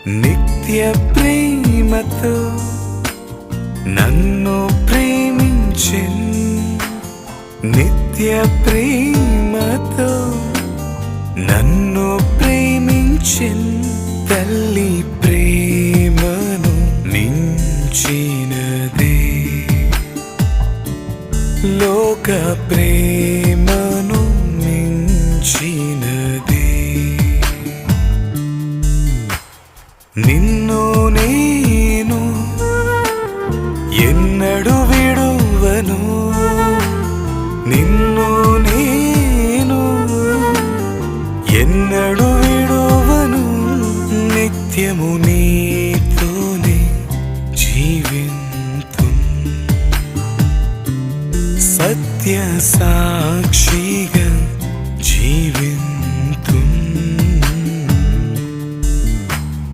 నిత్య ప్రేమతో నన్ను ప్రేమించెన్, నిత్య ప్రేమతో నన్ను ప్రేమించెన్. తల్లి ప్రేమను మించినదే, లోక ప్రేమను మించినదే. నిన్ను నేను ఎన్నడు విడువను, నిన్ను నేను ఎన్నడు విడువను. నిత్యము నీతోనే జీవింతున్, సత్య సాక్షి